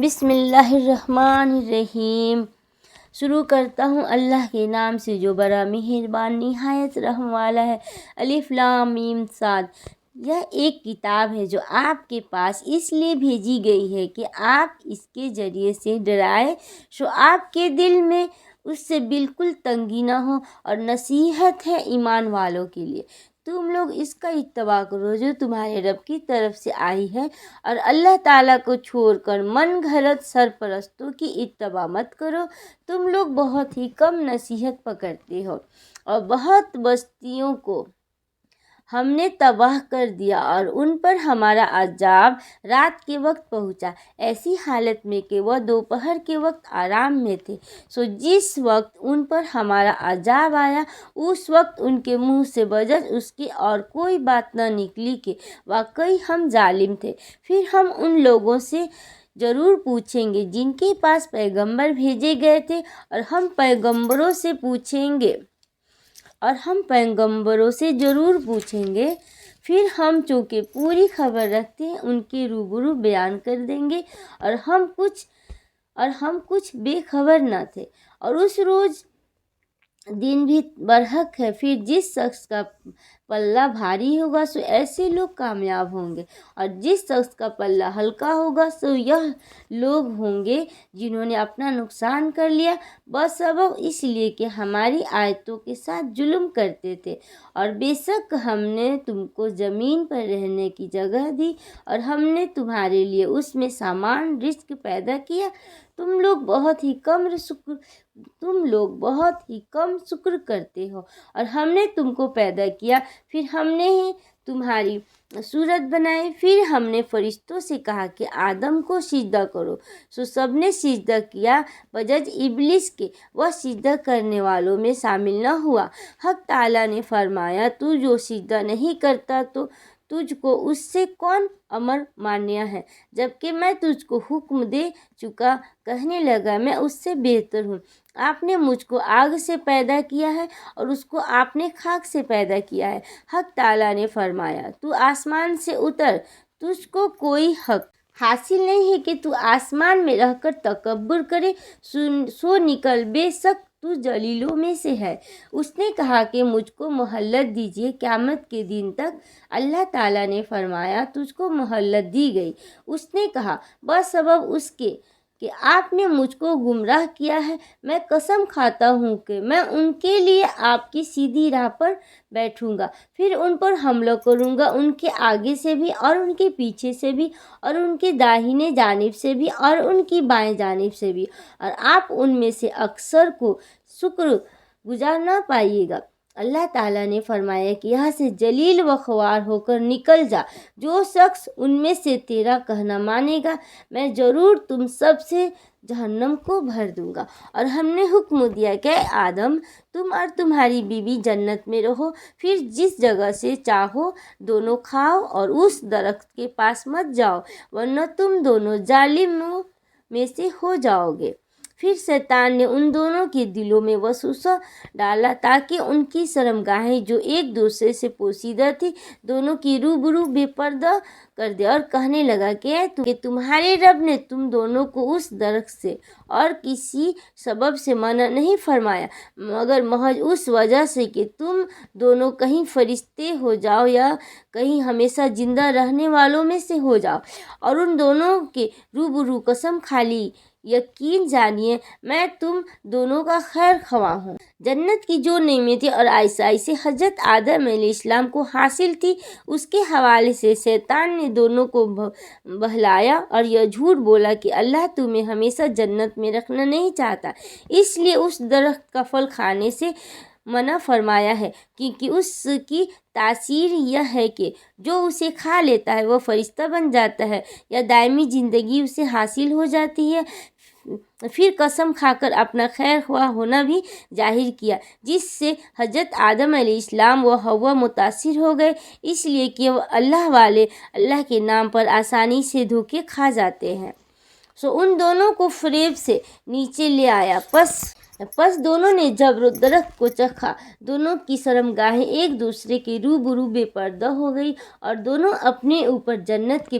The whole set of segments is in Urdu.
بسم اللہ الرحمن الرحیم۔ شروع کرتا ہوں اللہ کے نام سے جو بڑا مہربان نہایت رحم والا ہے۔ الف لام میم صاد۔ یہ ایک کتاب ہے جو آپ کے پاس اس لیے بھیجی گئی ہے کہ آپ اس کے ذریعے سے ڈرائے سو آپ کے دل میں اس سے بالکل تنگی نہ ہو، اور نصیحت ہے ایمان والوں کے لیے۔ تم لوگ اس کا اتباع کرو جو تمہارے رب کی طرف سے آئی ہے، اور اللہ تعالیٰ کو چھوڑ کر من گھڑت سرپرستوں کی اتباع مت کرو۔ تم لوگ بہت ہی کم نصیحت پکڑتے ہو، اور بہت بستیوں کو ہم نے تباہ کر دیا اور ان پر ہمارا عذاب رات کے وقت پہنچا، ایسی حالت میں کہ وہ دوپہر کے وقت آرام میں تھے۔ سو جس وقت ان پر ہمارا عذاب آیا اس وقت ان کے منہ سے بجز اس کے اور کوئی بات نہ نکلی کہ واقعی ہم ظالم تھے۔ پھر ہم ان لوگوں سے ضرور پوچھیں گے جن کے پاس پیغمبر بھیجے گئے تھے، اور ہم پیغمبروں سے ضرور پوچھیں گے۔ پھر ہم چونکہ پوری خبر رکھتے ہیں ان کے روبرو بیان کر دیں گے، اور ہم کچھ بے خبر نہ تھے، اور اس روز دن بھی برحق ہے۔ پھر جس شخص کا پلہ بھاری ہوگا سو ایسے لوگ کامیاب ہوں گے، اور جس شخص کا پلہ ہلکا ہوگا سو یہ لوگ ہوں گے جنہوں نے اپنا نقصان کر لیا بسبب اس لیے کہ ہماری آیتوں کے ساتھ ظلم کرتے تھے۔ اور بے شک ہم نے تم کو زمین پر رہنے کی جگہ دی، اور ہم نے تمہارے لیے اس میں سامان رزق پیدا کیا۔ تم لوگ بہت ہی کم شکر کرتے ہو۔ اور ہم نے تم کو پیدا کیا، پھر ہم نے ہی تمہاری صورت بنائی۔ پھر ہم نے فرشتوں سے کہا کہ آدم کو سجدہ کرو، سو سب نے سجدہ کیا بجز ابلیس کے، وہ سجدہ کرنے والوں میں شامل نہ ہوا۔ حق تعالیٰ نے فرمایا تو جو سجدہ نہیں کرتا تو تجھ کو اس سے کون امر مانیا ہے، جبکہ میں تجھ کو حکم دے چکا۔ کہنے لگا میں اس سے بہتر ہوں، آپ نے مجھ کو آگ سے پیدا کیا ہے اور اس کو آپ نے خاک سے پیدا کیا ہے۔ حق تعالیٰ نے فرمایا تو آسمان سے اتر، تجھ کو کوئی حق حاصل نہیں ہے کہ تو آسمان میں رہ کر تکبر کرے، سو نکل، بے شک تو ذلیلوں میں سے ہے۔ اس نے کہا کہ مجھ کو مہلت دیجیے قیامت کے دن تک۔ اللہ تعالیٰ نے فرمایا تجھ کو مہلت دی گئی۔ اس نے کہا بسبب اس کے کہ آپ نے مجھ کو گمراہ کیا ہے، میں قسم کھاتا ہوں کہ میں ان کے لیے آپ کی سیدھی راہ پر بیٹھوں گا، پھر ان پر حملہ کروں گا، ان کے آگے سے بھی اور ان کے پیچھے سے بھی، اور ان کے داہنے جانب سے بھی اور ان کی بائیں جانب سے بھی، اور آپ ان میں سے اکثر کو شکر گزار نہ پائیے گا۔ اللہ تعالیٰ نے فرمایا کہ یہاں سے ذلیل و خوار ہو کر نکل جا۔ جو شخص ان میں سے تیرا کہنا مانے گا میں ضرور تم سب سے جہنم کو بھر دوں گا۔ اور ہم نے حکم دیا کہ اے آدم تم اور تمہاری بیوی جنت میں رہو، پھر جس جگہ سے چاہو دونوں کھاؤ، اور اس درخت کے پاس مت جاؤ ورنہ تم دونوں ظالموں میں سے ہو جاؤ گے۔ پھر شیطان نے ان دونوں کے دلوں میں وسوسہ ڈالا تاکہ ان کی شرمگاہیں جو ایک دوسرے سے پوشیدہ تھی دونوں کی روبرو بے پردہ کر دے، اور کہنے لگا کہ تمہارے رب نے تم دونوں کو اس درخت سے اور کسی سبب سے منع نہیں فرمایا مگر محض اس وجہ سے کہ تم دونوں کہیں فرشتے ہو جاؤ یا کہیں ہمیشہ زندہ رہنے والوں میں سے ہو جاؤ۔ اور ان دونوں کے روبرو قسم کھا لی، یقین جانیے میں تم دونوں کا خیر خواہ ہوں۔ جنت کی جو نعمتیں اور آسائشیں حضرت آدم علیہ السلام کو حاصل تھی اس کے حوالے سے شیطان نے دونوں کو بہلایا اور یہ جھوٹ بولا کہ اللہ تمہیں ہمیشہ جنت میں رکھنا نہیں چاہتا، اس لیے اس درخت کا پھل کھانے سے منع فرمایا ہے، کیونکہ اس کی تاثیر یہ ہے کہ جو اسے کھا لیتا ہے وہ فرشتہ بن جاتا ہے یا دائمی زندگی اسے حاصل ہو جاتی ہے۔ پھر قسم کھا کر اپنا خیر خواہ ہونا بھی ظاہر کیا، جس سے حضرت آدم علیہ السلام و حوا متاثر ہو گئے، اس لیے کہ وہ اللہ والے اللہ کے نام پر آسانی سے دھوکے کھا جاتے ہیں۔ سو ان دونوں کو فریب سے نیچے لے آیا، پس دونوں نے جب درخت کو چکھا دونوں کی شرمگاہیں ایک دوسرے کے روبرو بے پردہ ہو گئی، اور دونوں اپنے اوپر جنت کے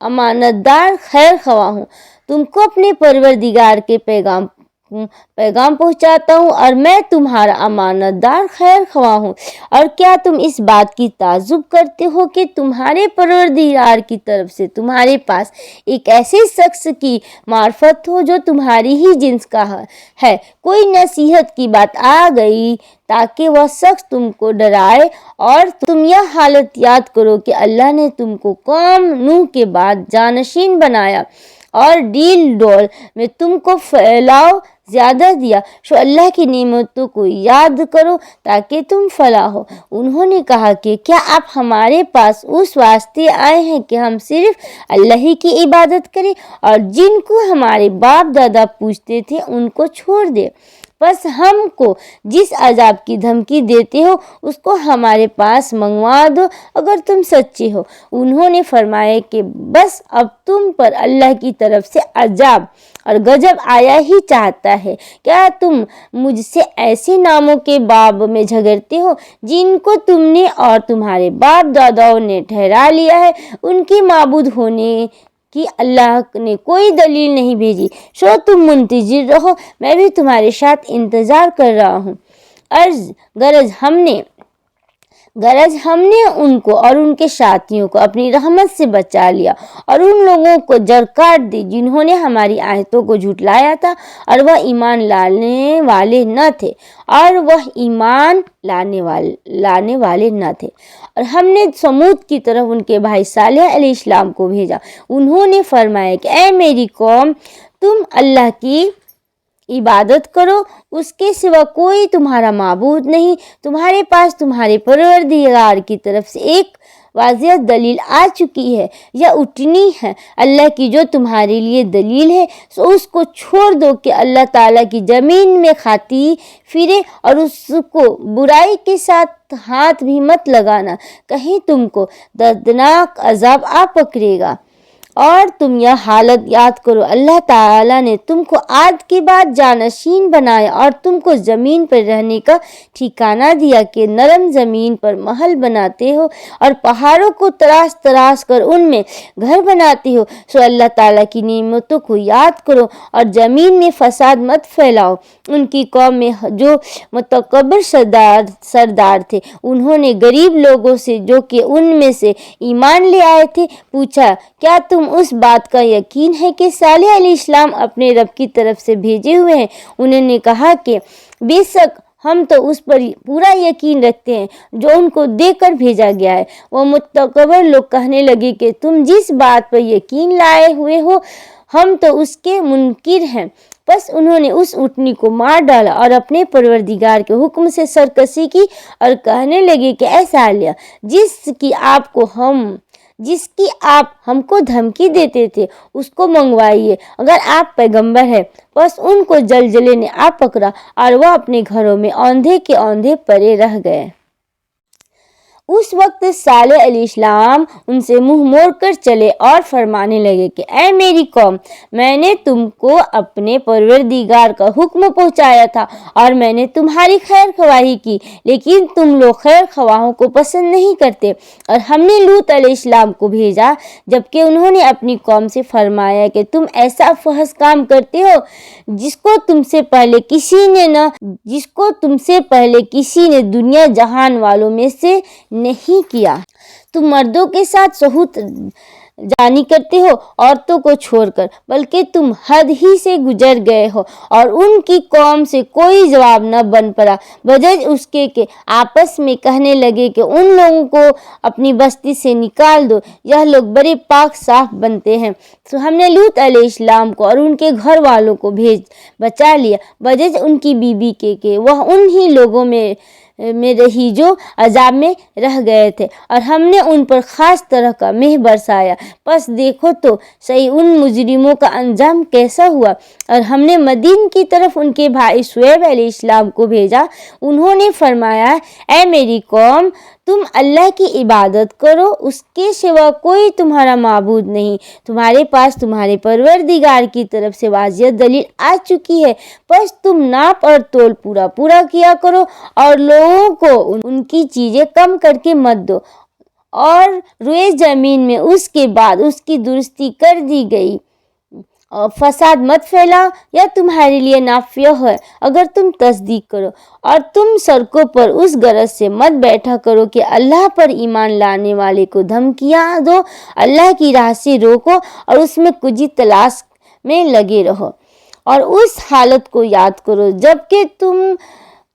امانت دار خیر خواہ ہوں، تم کو اپنے پروردگار کے پیغام پہنچاتا ہوں اور میں تمہارا امانت دار خیر خواہ ہوں۔ اور کیا تم اس بات کی تعجب کرتے ہو کہ تمہارے پروردگار کی طرف سے تمہارے پاس ایک ایسے شخص کی معرفت ہو جو تمہاری ہی جنس کا ہے، کوئی نصیحت کی بات آ گئی تاکہ وہ شخص تم کو ڈرائے، اور تم یہ حالت یاد کرو کہ اللہ نے تم کو قوم نوح کے بعد جانشین بنایا اور ڈیل ڈول میں تم کو پھیلاؤ زیادہ دیا، سو اللہ کی نعمتوں کو یاد کرو تاکہ تم فلاح ہو۔ انہوں نے کہا کہ کیا آپ ہمارے پاس اس واسطے آئے ہیں کہ ہم صرف اللہ ہی کی عبادت کریں اور جن کو ہمارے باپ دادا پوجتے تھے ان کو چھوڑ دیں؟ بس ہم کو جس عذاب کی دھمکی دیتے ہو اس کو ہمارے پاس منگوا دو اگر تم سچے ہو۔ انہوں نے فرمایا کہ بس اب تم پر اللہ کی طرف سے عذاب اور غضب آیا ہی چاہتا ہے۔ کیا تم مجھ سے ایسے ناموں کے باب میں جھگڑتے ہو جن کو تم نے اور تمہارے باپ داداؤں نے ٹھہرا لیا ہے؟ ان کی معبود ہونے کی اللہ نے کوئی دلیل نہیں بھیجی، سو تم منتظر رہو، میں بھی تمہارے ساتھ انتظار کر رہا ہوں۔ غرض ہم نے ان کو اور ان کے ساتھیوں کو اپنی رحمت سے بچا لیا اور ان لوگوں کو جڑ کاٹ دی جنہوں نے ہماری آیتوں کو جھٹلایا تھا اور وہ ایمان لانے والے نہ تھے۔ اور ہم نے سمود کی طرف ان کے بھائی صالح علیہ السلام کو بھیجا۔ انہوں نے فرمایا کہ اے میری قوم، تم اللہ کی عبادت کرو، اس کے سوا کوئی تمہارا معبود نہیں۔ تمہارے پاس تمہارے پروردگار کی طرف سے ایک واضح دلیل آ چکی ہے، یا اتنی ہے اللہ کی جو تمہارے لیے دلیل ہے، سو اس کو چھوڑ دو کہ اللہ تعالیٰ کی زمین میں کھاتی پھرے، اور اس کو برائی کے ساتھ ہاتھ بھی مت لگانا، کہیں تم کو دردناک عذاب آ پکڑے گا۔ اور تم یہ حالت یاد کرو، اللہ تعالیٰ نے تم کو عاد کے بعد جانشین بنایا اور تم کو زمین پر رہنے کا ٹھکانہ دیا کہ نرم زمین پر محل بناتے ہو اور پہاڑوں کو تراش کر ان میں گھر بناتے ہو، سو اللہ تعالیٰ کی نعمتوں کو یاد کرو اور زمین میں فساد مت پھیلاؤ۔ ان کی قوم میں جو متکبر سردار تھے، انہوں نے غریب لوگوں سے جو کہ ان میں سے ایمان لے آئے تھے پوچھا، کیا تم اس بات کا یقین ہے کہ صالح علیہ السلام اپنے رب کی طرف سے بھیجے ہوئے ہیں؟ انہوں نے کہا کہ بے شک ہم تو اس پر پورا یقین رکھتے ہیں جو ان کو دے کر بھیجا گیا ہے۔ وہ متکبر لوگ کہنے لگے کہ تم جس بات پر یقین لائے ہوئے ہو ہم تو اس کے منکر ہیں۔ بس انہوں نے اس اونٹنی کو مار ڈالا اور اپنے پروردگار کے حکم سے سرکشی کی اور کہنے لگے کہ اے صالح، جس کی آپ ہم کو دھمکی دیتے تھے اس کو منگوائیے اگر آپ پیغمبر ہیں۔ بس ان کو زلزلے نے آ پکڑا اور وہ اپنے گھروں میں اوندھے کے اوندھے پڑے رہ گئے۔ اس وقت صالح علیہ السلام ان سے منہ موڑ کر چلے اور فرمانے لگے کہ اے میری قوم، میں نے تم کو اپنے پروردگار کا حکم پہنچایا تھا اور میں نے تمہاری خیر خواہی کی، لیکن تم لوگ خیر خواہوں کو پسند نہیں کرتے۔ اور ہم نے لوط علیہ السلام کو بھیجا جبکہ انہوں نے اپنی قوم سے فرمایا کہ تم ایسا فحش کام کرتے ہو جس کو تم سے پہلے کسی نے دنیا جہان والوں میں سے نہیں کیا۔ تم مردوں کے ساتھ سحوت جانی کرتے ہو عورتوں کو چھوڑ کر، بلکہ تم حد ہی سے گزر گئے ہو۔ اور ان کی قوم سے کوئی جواب نہ بن پڑا بجز اس کے کہ آپس میں کہنے لگے کہ ان لوگوں کو اپنی بستی سے نکال دو، یہ لوگ بڑے پاک صاف بنتے ہیں۔ تو ہم نے لوط علیہ السلام کو اور ان کے گھر والوں کو بچا لیا بجز ان کی بیوی کے کہ وہ انہی لوگوں میں رہی جو عذاب میں رہ گئے تھے، اور ہم نے ان پر خاص طرح کا مہ برسایا۔ پس دیکھو تو صحیح ان مجرموں کا انجام کیسا ہوا۔ اور ہم نے مدین کی طرف ان کے بھائی شعیب علیہ السلام کو بھیجا۔ انہوں نے فرمایا، اے میری قوم، تم اللہ کی عبادت کرو، اس کے سوا کوئی تمہارا معبود نہیں۔ تمہارے پاس تمہارے پروردگار کی طرف سے واضح دلیل آ چکی ہے، بس تم ناپ اور تول پورا کیا کرو اور لوگوں کو ان کی چیزیں کم کر کے مت دو، اور روئے زمین میں اس کے بعد اس کی درستی کر دی گئی۔ اور فساد مت پھیلاؤ، یا تمہارے لیے نافع ہے اگر تم تصدیق کرو، اور تم سڑکوں پر اس غرض سے مت بیٹھا کرو کہ اللہ پر ایمان لانے والے کو دھمکیاں دو، اللہ کی راہ سے روکو اور اس میں کجی تلاش میں لگے رہو، اور اس حالت کو یاد کرو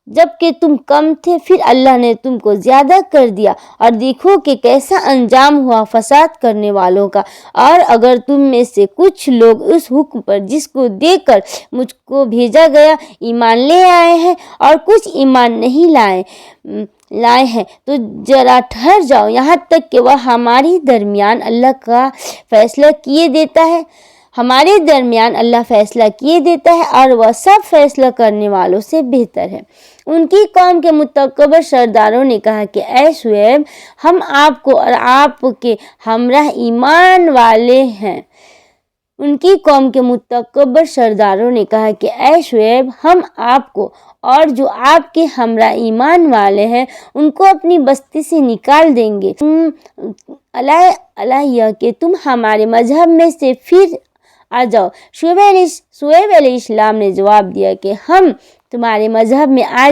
جبکہ تم کم تھے، پھر اللہ نے تم کو زیادہ کر دیا، اور دیکھو کہ کیسا انجام ہوا فساد کرنے والوں کا۔ اور اگر تم میں سے کچھ لوگ اس حکم پر جس کو دے کر مجھ کو بھیجا گیا ایمان لے آئے ہیں اور کچھ ایمان نہیں لائے ہیں تو ذرا ٹھہر جاؤ یہاں تک کہ وہ ہمارے درمیان اللہ کا فیصلہ کیے دیتا ہے۔ ہمارے درمیان اللہ فیصلہ کیے دیتا ہے اور وہ سب فیصلہ کرنے والوں سے بہتر ہے۔ ان کی قوم کے متکبر سرداروں نے کہا کہ اے شعیب، ہم آپ کو اور آپ کے ہمراہ ایمان والے ہیں۔ ان کی قوم کے متکبر سرداروں نے کہا کہ اے شعیب، ہم آپ کو اور جو آپ کے ہمراہ ایمان والے ہیں ان کو اپنی بستی سے نکال دیں گے۔ اللہ کہ تم ہمارے مذہب میں سے پھر آ جاؤ۔ شعیب علیہ السلام نے جواب دیا کہ ہم تمہارے مذہب میں آ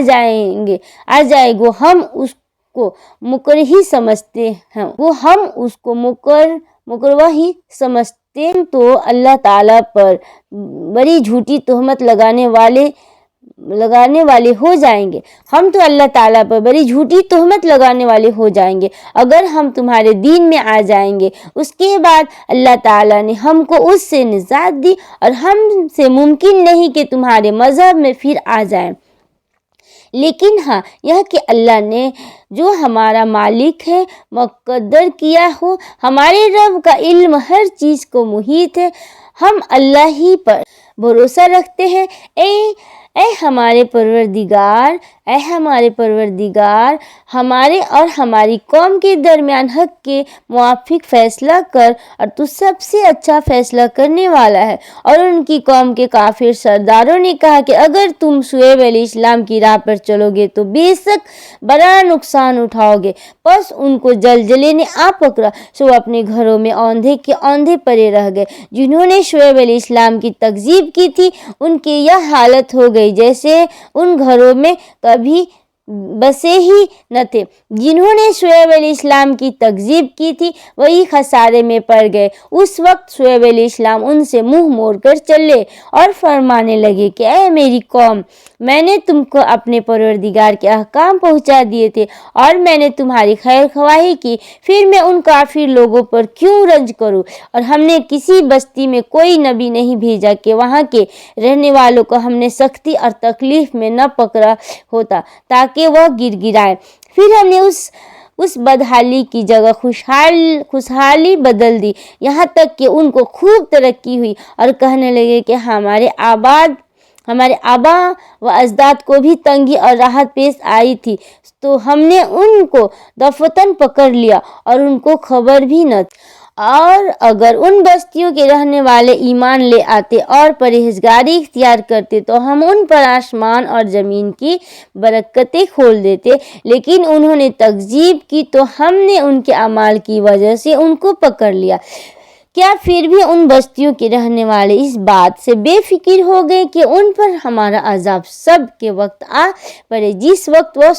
جائے گو ہم اس کو مکروہ ہی سمجھتے ہیں تو اللہ تعالیٰ پر بڑی جھوٹی تہمت لگانے والے ہو جائیں گے۔ ہم تو اللہ تعالیٰ پر بڑی جھوٹی تہمت لگانے والے ہو جائیں گے اگر ہم تمہارے دین میں آ جائیں گے۔ اس کے بعد اللہ تعالیٰ نے ہم کو اس سے نجات دی اور ہم سے ممکن نہیں کہ تمہارے مذہب میں پھر آ جائیں، لیکن ہاں یہ کہ اللہ نے جو ہمارا مالک ہے مقدر کیا ہو۔ ہمارے رب کا علم ہر چیز کو محیط ہے۔ ہم اللہ ہی پر بھروسہ رکھتے ہیں۔ اے ہمارے پروردگار ہمارے اور ہماری قوم کے درمیان حق کے موافق فیصلہ کر، اور تو سب سے اچھا فیصلہ کرنے والا ہے۔ اور ان کی قوم کے کافر سرداروں نے کہا کہ اگر تم شعیب علیہ السلام کی راہ پر چلو گے تو بے شک بڑا نقصان اٹھاؤ گے۔ پس ان کو زلزلے نے آ پکڑا، سو اپنے گھروں میں اوندھے کے اوندھے پڑے رہ گئے۔ جنہوں نے شعیب علیہ السلام کی تکذیب کی تھی ان کی یہ حالت ہو گئی جیسے ان گھروں میں کبھی بسے ہی نہ تھے۔ جنہوں نے شعیب علیہ السلام کی تکذیب کی تھی وہی خسارے میں پڑ گئے۔ اس وقت شعیب علیہ السلام ان سے منہ موڑ کر چلے اور فرمانے لگے کہ اے میری قوم، میں نے تم کو اپنے پروردگار کے احکام پہنچا دیے تھے اور میں نے تمہاری خیر خواہی کی، پھر میں ان کافر لوگوں پر کیوں رنج کروں؟ اور ہم نے کسی بستی میں کوئی نبی نہیں بھیجا کہ وہاں کے رہنے والوں کو ہم نے سختی اور تکلیف میں نہ پکڑا ہوتا تاکہ وہ گر گرائے۔ پھر ہم نے اس بدحالی کی جگہ خوشحالی بدل دی، یہاں تک کہ ان کو خوب ترقی ہوئی اور کہنے لگے کہ ہمارے آبا و اجداد کو بھی تنگی اور راحت پیش آئی تھی تو ہم نے ان کو دفعتاً پکڑ لیا اور ان کو خبر بھی نہ تھی۔ اور اگر ان بستیوں کے رہنے والے ایمان لے آتے اور پرہیزگاری اختیار کرتے تو ہم ان پر آسمان اور زمین کی برکتیں کھول دیتے، لیکن انہوں نے تکذیب کی تو ہم نے ان کے اعمال کی وجہ سے ان کو پکڑ لیا۔ کیا پھر بھی ان بستیوں کے رہنے والے اس بات سے بے فکر ہو گئے کہ ان پر ہمارا عذاب سب کے وقت آ پڑے جس وقت وہ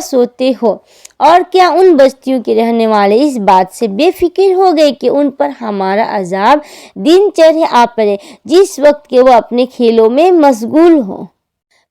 سوتے ہو؟ اور کیا ان بستیوں کے رہنے والے اس بات سے بے فکر ہو گئے کہ ان پر ہمارا عذاب دن چڑھے آ پڑے جس وقت کہ وہ اپنے کھیلوں میں مشغول ہوں؟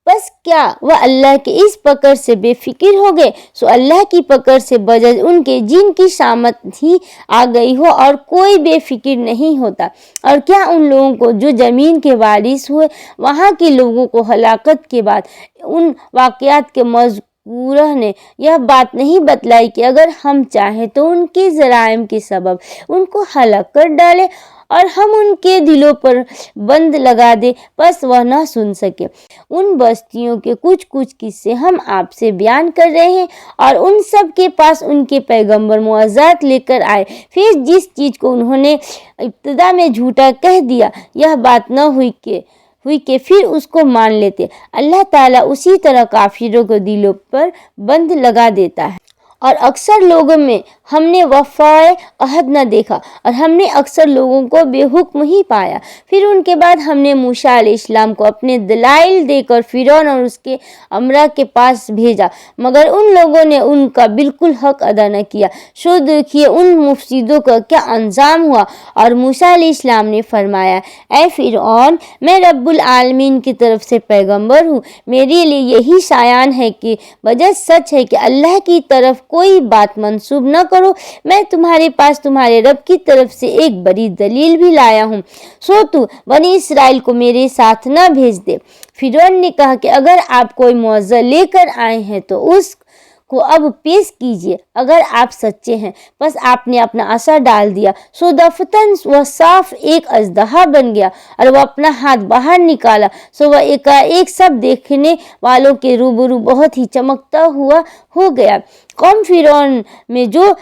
بس کیا وہ اللہ کے اس پکڑ سے بے فکر ہو گئے؟ سو اللہ کی پکڑ سے بجز ان کے جن کی شامت ہی آ گئی ہو اور کوئی بے فکر نہیں ہوتا۔ اور کیا ان لوگوں کو جو زمین کے وارث ہوئے وہاں کے لوگوں کو ہلاکت کے بعد ان واقعات کے مذکورہ نے یہ بات نہیں بتلائی کہ اگر ہم چاہیں تو ان کے جرائم کے سبب ان کو ہلاک کر ڈالیں اور ہم ان کے دلوں پر بند لگا دیں بس وہ نہ سن سکے۔ ان بستیوں کے کچھ قصے ہم آپ سے بیان کر رہے ہیں اور ان سب کے پاس ان کے پیغمبر معجزات لے کر آئے، پھر جس چیز کو انہوں نے ابتدا میں جھوٹا کہہ دیا یہ بات نہ ہوئی کہ پھر اس کو مان لیتے۔ اللہ تعالیٰ اسی طرح کافروں کو دلوں پر بند لگا دیتا ہے اور اکثر لوگوں میں ہم نے وفائے عہد نہ دیکھا اور ہم نے اکثر لوگوں کو بے حکم ہی پایا۔ پھر ان کے بعد ہم نے موسیٰ علیہ السلام کو اپنے دلائل دے کر فرعون اور اس کے امراء کے پاس بھیجا، مگر ان لوگوں نے ان کا بالکل حق ادا نہ کیا۔ سو دیکھیے ان مفسدوں کا کیا انجام ہوا۔ اور موسیٰ علیہ السلام نے فرمایا، اے فرعون، میں رب العالمین کی طرف سے پیغمبر ہوں، میرے لیے یہی شایان ہے کہ وجہ سچ ہے کہ اللہ کی طرف کوئی بات منسوب نہ کرو، میں تمہارے پاس تمہارے رب کی طرف سے ایک بڑی دلیل بھی لایا ہوں، سو تو بنی اسرائیل کو میرے ساتھ نہ بھیج دے۔ فرعون نے کہا کہ اگر آپ کوئی معجزہ لے کر آئے ہیں تو اس کو اب پیش کیجیے، اگر آپ سچے ہیں۔ بس آپ نے اپنا عصا ڈال دیا، سو دفتن وہ صاف ایک اژدہا بن گیا، اور وہ اپنا ہاتھ باہر نکالا، سو وہ ایک سب دیکھنے والوں کے روبرو بہت ہی چمکتا ہوا ہو گیا۔ قوم فرعون میں جو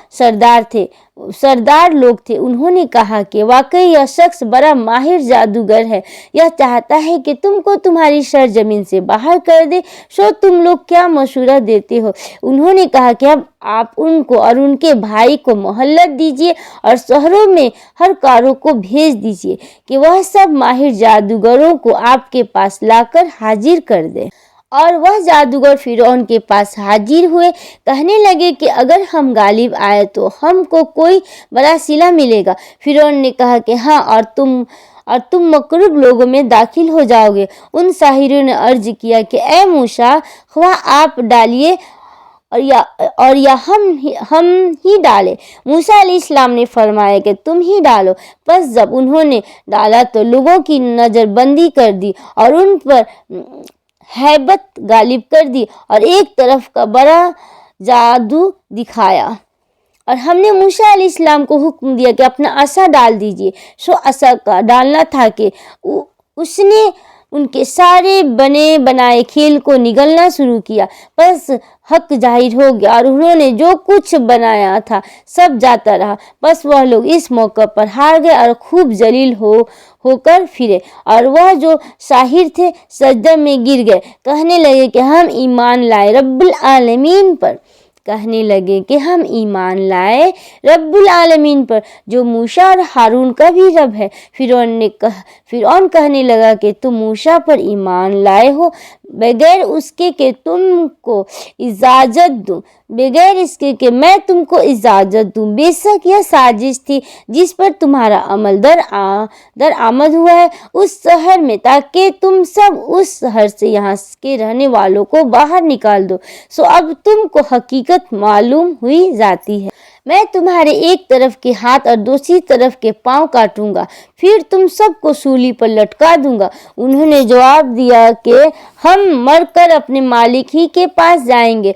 سردار لوگ تھے انہوں نے کہا کہ واقعی یہ شخص بڑا ماہر جادوگر ہے، یہ چاہتا ہے کہ تم کو تمہاری سرزمین سے باہر کر دے، سو تم لوگ کیا مشورہ دیتے ہو؟ انہوں نے کہا کہ اب آپ ان کو اور ان کے بھائی کو مہلت دیجیے اور شہروں میں ہر کاروں کو بھیج دیجیے کہ وہ سب ماہر جادوگروں کو آپ کے پاس لا کر حاضر کر دے۔ اور وہ جادوگر فرعون کے پاس حاضر ہوئے، کہنے لگے کہ اگر ہم غالب آئے تو ہم کو کوئی بڑا صلہ ملے گا۔ فرعون نے کہا کہ ہاں، اور تم مقرب لوگوں میں داخل ہو جاؤ گے۔ ان ساحروں نے عرض کیا کہ اے موسیٰ، خواہ آپ ڈالیے اور یا ہم ہی ڈالے۔ موسیٰ علیہ السلام نے فرمایا کہ تم ہی ڈالو۔ پس جب انہوں نے ڈالا تو لوگوں کی نظر بندی کر دی اور ان پر ہیبت غالب کر دی اور ایک طرف کا بڑا جادو دکھایا۔ اور ہم نے موسیٰ علیہ السلام کو حکم دیا کہ اپنا عصا ڈال دیجیے، سو عصا کا ڈالنا تھا کہ اس نے ان کے سارے بنے بنائے کھیل کو نگلنا شروع کیا، بس حق ظاہر ہو گیا اور انہوں نے جو کچھ بنایا تھا سب جاتا رہا۔ بس وہ لوگ اس موقع پر ہار گئے اور خوب ذلیل ہو کر پھرے، اور وہ جو ساحر تھے سجدہ میں گر گئے، کہنے لگے کہ ہم ایمان لائے رب العالمین پر جو موسیٰ اور ہارون کا بھی رب ہے۔ فرعون کہنے لگا کہ تم موسیٰ پر ایمان لائے ہو بغیر اس کے کہ تم کو اجازت دوں، بغیر اس کے کہ میں تم کو اجازت دوں۔ بے شک یہ سازش تھی جس پر تمہارا عمل درآمد ہوا ہے اس شہر میں، تاکہ تم سب اس شہر سے یہاں کے رہنے والوں کو باہر نکال دو۔ سو اب تم کو حقیقت معلوم ہوئی جاتی ہے، میں تمہارے ایک طرف کے ہاتھ اور دوسری طرف کے پاؤں کاٹوں گا، پھر تم سب کو سولی پر لٹکا دوں گا۔ انہوں نے جواب دیا کہ ہم مر کر اپنے مالک ہی کے پاس جائیں گے،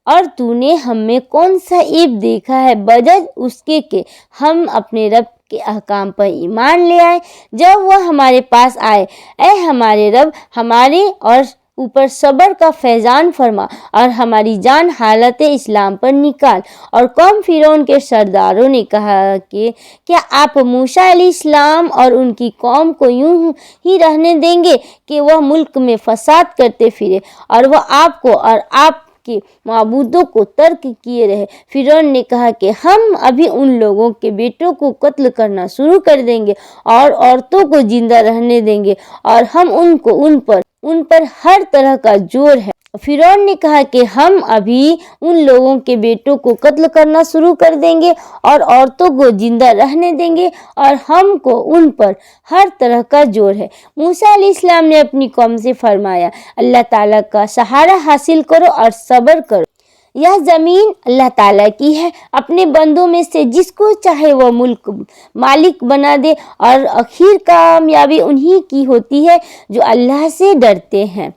اور تو نے ہم میں کون سا عیب دیکھا ہے بجز اس کے کہ ہم اپنے رب کے احکام پر ایمان لے آئے جب وہ ہمارے پاس آئے۔ اے ہمارے رب، ہمارے اور اوپر صبر کا فیضان فرما اور ہماری جان حالت اسلام پر نکال۔ اور قوم فرعون کے سرداروں نے کہا کہ کیا آپ موسیٰ علیہ السلام اور ان کی قوم کو یوں ہی رہنے دیں گے کہ وہ ملک میں فساد کرتے پھرے اور وہ آپ کو اور آپ کے معبودوں کو ترک کیے رہے؟ فرعون نے کہا کہ ہم ابھی ان لوگوں کے بیٹوں کو قتل کرنا شروع کر دیں گے اور عورتوں کو زندہ رہنے دیں گے، اور ہم ان پر ہر طرح کا زور ہے۔ فرعون نے کہا کہ ہم ابھی ان لوگوں کے بیٹوں کو قتل کرنا شروع کر دیں گے اور عورتوں کو زندہ رہنے دیں گے، اور ہم کو ان پر ہر طرح کا زور ہے۔ موسیٰ علیہ السلام نے اپنی قوم سے فرمایا، اللہ تعالیٰ کا سہارا حاصل کرو اور صبر کرو۔ یہ زمین اللہ تعالیٰ کی ہے، اپنے بندوں میں سے جس کو چاہے وہ ملک مالک بنا دے، اور آخر کامیابی انہی کی ہوتی ہے جو اللہ سے ڈرتے ہیں۔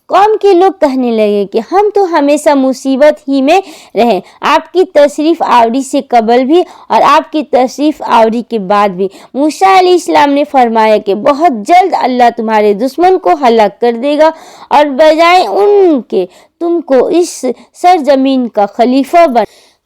قوم کے لوگ کہنے لگے کہ ہم تو ہمیشہ مصیبت ہی میں رہے، آپ کی تشریف آوری سے قبل بھی اور آپ کی تشریف آوری کے بعد بھی۔ موسیٰ علیہ السلام نے فرمایا کہ بہت جلد اللہ تمہارے دشمن کو ہلاک کر دے گا، اور بجائے ان کے تم کو اس سرزمین کا خلیفہ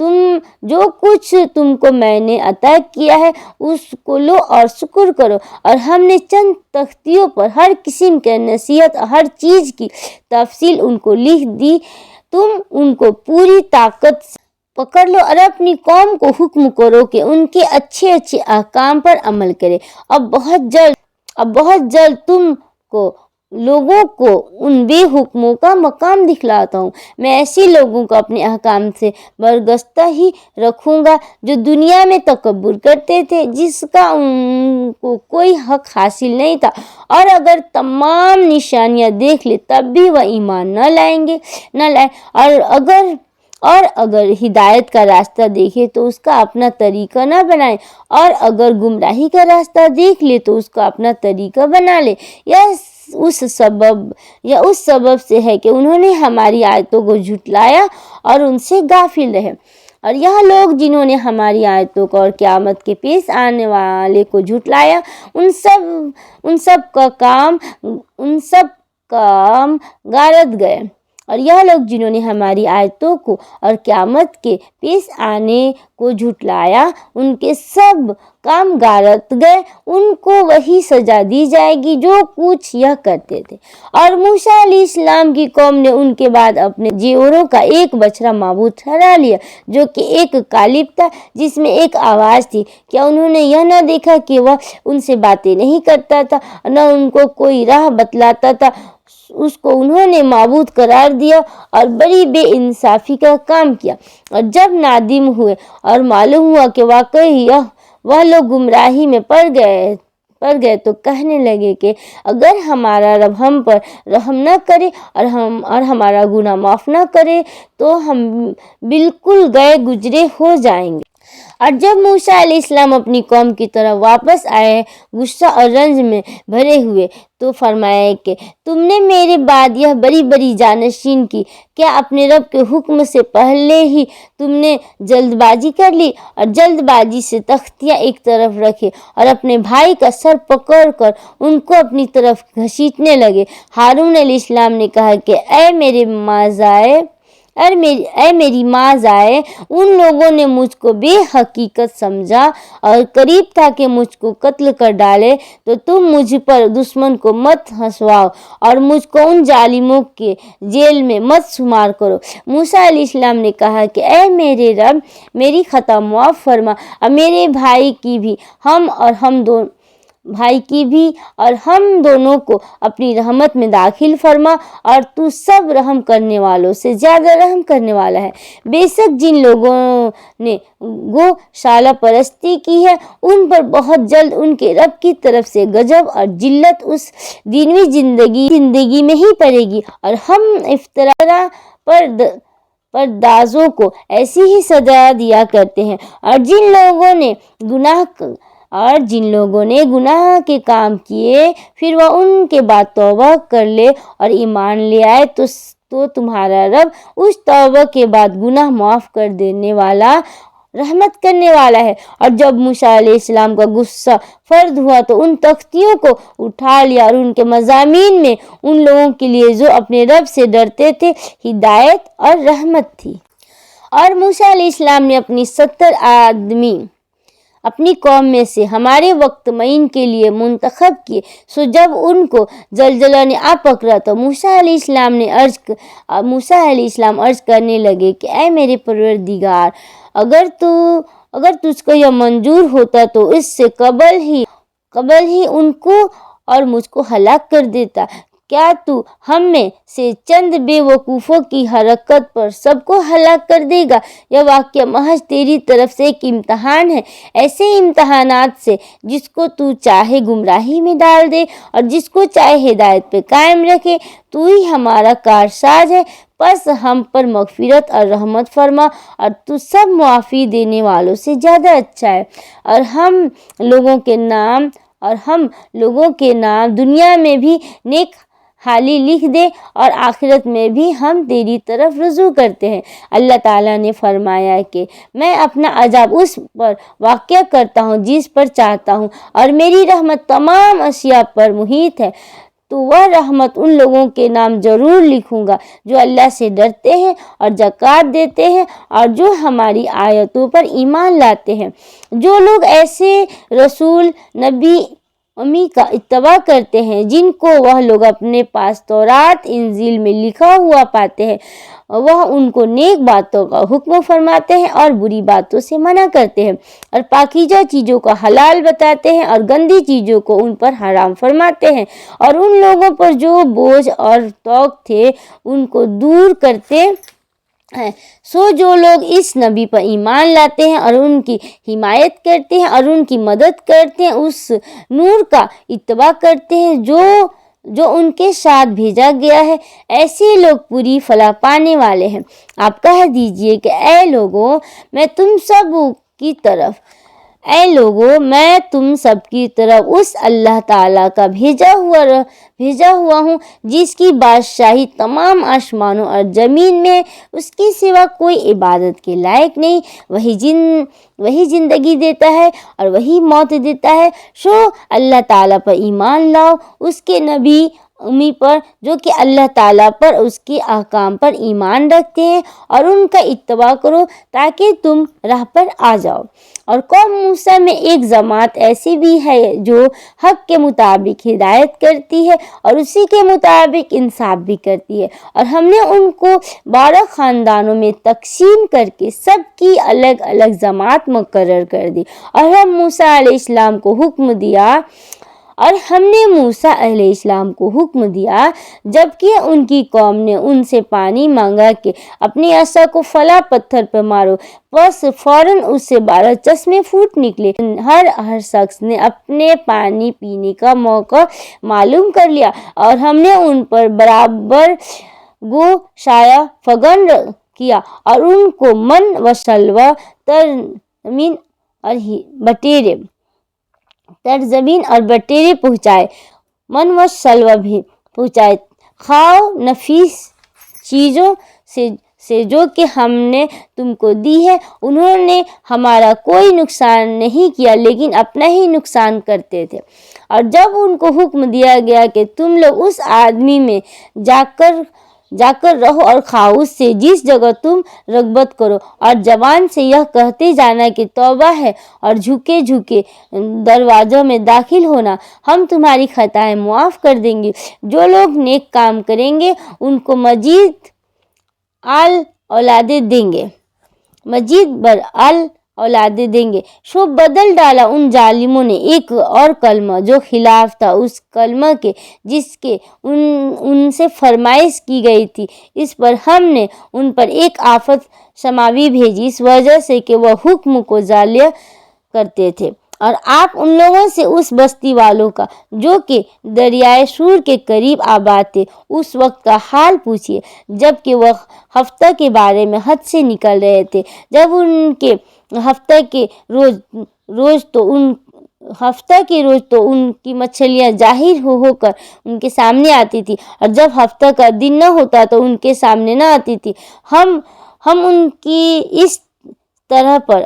تم جو کچھ تم کو میں نے عطا کیا ہے اس کو لو اور شکر کرو۔ اور ہم نے چند تختیوں پر ہر قسم کے نصیحت ہر چیز کی تفصیل ان کو لکھ دی، تم ان کو پوری طاقت سے پکڑ لو اور اپنی قوم کو حکم کرو کہ ان کے اچھے اچھے احکام پر عمل کرے۔ اب بہت جلد تم کو لوگوں کو ان بے حکموں کا مقام دکھلاتا ہوں۔ میں ایسے لوگوں کو اپنے احکام سے برگشتہ ہی رکھوں گا جو دنیا میں تکبر کرتے تھے، جس کا ان کو کوئی حق حاصل نہیں تھا، اور اگر تمام نشانیاں دیکھ لے تب بھی وہ ایمان نہ لائے، اور اگر ہدایت کا راستہ دیکھے تو اس کا اپنا طریقہ نہ بنائے، اور اگر گمراہی کا راستہ دیکھ لے تو اس کا اپنا طریقہ بنا لے۔ اس سبب سے ہے کہ انہوں نے ہماری آیتوں کو جھٹلایا اور ان سے غافل رہے۔ اور یہ لوگ جنہوں نے ہماری آیتوں کو اور قیامت کے پیش آنے والے کو جھٹلایا، ان سب کا کام غارت گئے۔ اور یہ لوگ جنہوں نے ہماری آیتوں کو اور قیامت کے پیش آنے کو جھٹلایا، ان کے سب کام غارت گئے، ان کو وہی سزا دی جائے گی جو کچھ یہ کرتے تھے۔ اور موسیٰ علیہ السلام کی قوم نے ان کے بعد اپنے جیوروں کا ایک بچڑا معبود ٹھہرا لیا جو کہ ایک قالب تھا جس میں ایک آواز تھی۔ کیا انہوں نے یہ نہ دیکھا کہ وہ ان سے باتیں نہیں کرتا تھا، نہ ان کو کوئی راہ بتلاتا تھا؟ اس کو انہوں نے معبود قرار دیا اور بڑی بے انصافی کا کام کیا۔ اور جب نادم ہوئے اور معلوم ہوا کہ واقعی وہ لوگ گمراہی میں پڑ گئے تو کہنے لگے کہ اگر ہمارا رب ہم پر رحم نہ کرے اور ہمارا گناہ معاف نہ کرے تو ہم بالکل گئے گزرے ہو جائیں گے۔ اور جب موسیٰ علیہ السلام اپنی قوم کی طرف واپس آئے غصہ اور رنج میں بھرے ہوئے تو فرمایا کہ تم نے میرے بعد یہ بڑی جانشین کی، کیا اپنے رب کے حکم سے پہلے ہی تم نے جلد بازی کر لی اور جلد بازی سے تختیاں ایک طرف رکھے اور اپنے بھائی کا سر پکڑ کر ان کو اپنی طرف گھسیٹنے لگے؟ ہارون علیہ السلام نے کہا کہ اے میری ماں ضائع، ان لوگوں نے مجھ کو بے حقیقت سمجھا اور قریب تھا کہ مجھ کو قتل کر ڈالے، تو تم مجھ پر دشمن کو مت ہنسواؤ اور مجھ کو ان ظالموں کے جیل میں مت شمار کرو۔ موسیٰ علیہ السلام نے کہا کہ اے میرے رب، میری خطا معاف فرما اور میرے بھائی کی بھی اور ہم دونوں کو اپنی رحمت میں داخل فرما، اور تو سب رحم کرنے والوں سے زیادہ رحم کرنے والا ہے۔ بے شک جن لوگوں نے گوشالہ پرستی کی ہے ان پر بہت جلد ان کے رب کی طرف سے غضب اور ذلت اس دنیوی زندگی میں ہی پڑے گی، اور ہم افطرا پردازوں کو ایسی ہی سزا دیا کرتے ہیں۔ اور جن لوگوں نے گناہ کے کام کیے پھر وہ ان کے بعد توبہ کر لے اور ایمان لے آئے تو تمہارا رب اس توبہ کے بعد گناہ معاف کر دینے والا، رحمت کرنے والا ہے۔ اور جب موسیٰ علیہ السلام کا غصہ فرد ہوا تو ان تختیوں کو اٹھا لیا اور ان کے مضامین میں ان لوگوں کے لیے جو اپنے رب سے ڈرتے تھے ہدایت اور رحمت تھی۔ اور موسیٰ علیہ السلام نے اپنی 70 آدمی اپنی قوم میں سے ہمارے وقت معین کے لیے منتخب کیے، سو جب ان کو زلزلہ نے آ پکڑا تو موسیٰ علیہ السلام عرض کرنے لگے کہ اے میرے پروردگار، اگر تجھ کو یہ منظور ہوتا تو اس سے قبل ہی ان کو اور مجھ کو ہلاک کر دیتا۔ کیا تو ہم میں سے چند بے وقوفوں کی حرکت پر سب کو ہلاک کر دے گا؟ یہ واقعہ محض تیری طرف سے ایک امتحان ہے، ایسے امتحانات سے جس کو تو چاہے گمراہی میں ڈال دے اور جس کو چاہے ہدایت پہ قائم رکھے۔ تو ہی ہمارا کارساز ہے، پس ہم پر مغفرت اور رحمت فرما، اور تو سب معافی دینے والوں سے زیادہ اچھا ہے۔ اور ہم لوگوں کے نام دنیا میں بھی نیک حالی لکھ دے اور آخرت میں بھی ہم تیری طرف رجوع کرتے ہیں۔ اللہ تعالیٰ نے فرمایا کہ میں اپنا عذاب اس پر واقع کرتا ہوں جس پر چاہتا ہوں، اور میری رحمت تمام اشیاء پر محیط ہے۔ تو وہ رحمت ان لوگوں کے نام ضرور لکھوں گا جو اللہ سے ڈرتے ہیں اور زکوٰۃ دیتے ہیں اور جو ہماری آیتوں پر ایمان لاتے ہیں۔ جو لوگ ایسے رسول نبی امی کا اتباع کرتے ہیں جن کو وہ لوگ اپنے پاس تورات انجیل میں لکھا ہوا پاتے ہیں، وہ ان کو نیک باتوں کا حکم فرماتے ہیں اور بری باتوں سے منع کرتے ہیں اور پاکیزہ چیزوں کا حلال بتاتے ہیں اور گندی چیزوں کو ان پر حرام فرماتے ہیں، اور ان لوگوں پر جو بوجھ اور توق تھے ان کو دور کرتے ہیں۔ سو جو لوگ اس نبی پر ایمان لاتے ہیں اور ان کی حمایت کرتے ہیں اور ان کی مدد کرتے ہیں، اس نور کا اتباع کرتے ہیں جو ان کے ساتھ بھیجا گیا ہے، ایسے لوگ پوری فلاح پانے والے ہیں۔ آپ کہہ دیجئے کہ اے لوگوں میں تم سب کی طرف اس اللہ تعالیٰ کا بھیجا ہوا ہوں جس کی بادشاہی تمام آسمانوں اور زمین میں ہے، اس کے سوا کوئی عبادت کے لائق نہیں، وہی زندگی دیتا ہے اور وہی موت دیتا ہے۔ سو اللہ تعالیٰ پر ایمان لاؤ، اس کے نبی امی پر جو کہ اللہ تعالیٰ پر اس کے احکام پر ایمان رکھتے ہیں، اور ان کا اتباع کرو تاکہ تم راہ پر آ جاؤ۔ اور قوم موسیٰ میں ایک جماعت ایسی بھی ہے جو حق کے مطابق ہدایت کرتی ہے اور اسی کے مطابق انصاف بھی کرتی ہے، اور ہم نے ان کو 12 خاندانوں میں تقسیم کر کے سب کی الگ الگ جماعت مقرر کر دی، اور ہم نے موسیٰ علیہ السلام کو حکم دیا جبکہ ان کی قوم نے ان سے پانی مانگا کہ اپنی عصا کو فلاں پتھر پر مارو، بس فوراً اس سے 12 چشمے پھوٹ نکلے۔ ہر شخص نے اپنے پانی پینے کا موقع معلوم کر لیا، اور ہم نے ان پر برابر گو سایہ فغن کیا اور ان کو من و سلوہ ترزمین اور بٹیرے پہنچائے، من و سلوہ بھی پہنچائے، کھاؤ نفیس چیزوں سے جو کہ ہم نے تم کو دی ہے۔ انہوں نے ہمارا کوئی نقصان نہیں کیا لیکن اپنا ہی نقصان کرتے تھے۔ اور جب ان کو حکم دیا گیا کہ تم لوگ اس آدمی میں جا کر رہو اور کھاؤ اس سے جس جگہ تم رغبت کرو، اور زبان سے یہ کہتے جانا کہ توبہ ہے، اور جھکے دروازوں میں داخل ہونا، ہم تمہاری خطائیں معاف کر دیں گے۔ جو لوگ نیک کام کریں گے ان کو مزید اولادیں دیں گے۔ سو بدل ڈالا ان ظالموں نے ایک اور کلمہ جو خلاف تھا اس کلمہ کے جس کے ان سے فرمائش کی گئی تھی۔ اس پر ہم نے ان پر ایک آفت سماوی بھیجی اس وجہ سے کہ وہ حکم کو ضائع کرتے تھے۔ اور آپ ان لوگوں سے اس بستی والوں کا جو کہ دریائے سور کے قریب آباد تھے اس وقت کا حال پوچھیے جبکہ وہ ہفتہ کے بارے میں حد سے نکل رہے تھے، جب ان کے ہفتہ کے روز تو ان کی مچھلیاں ظاہر ہو کر ان کے سامنے آتی تھی، اور جب ہفتہ کا دن نہ ہوتا تو ان کے سامنے نہ آتی تھی۔ ہم ان کی اس طرح پر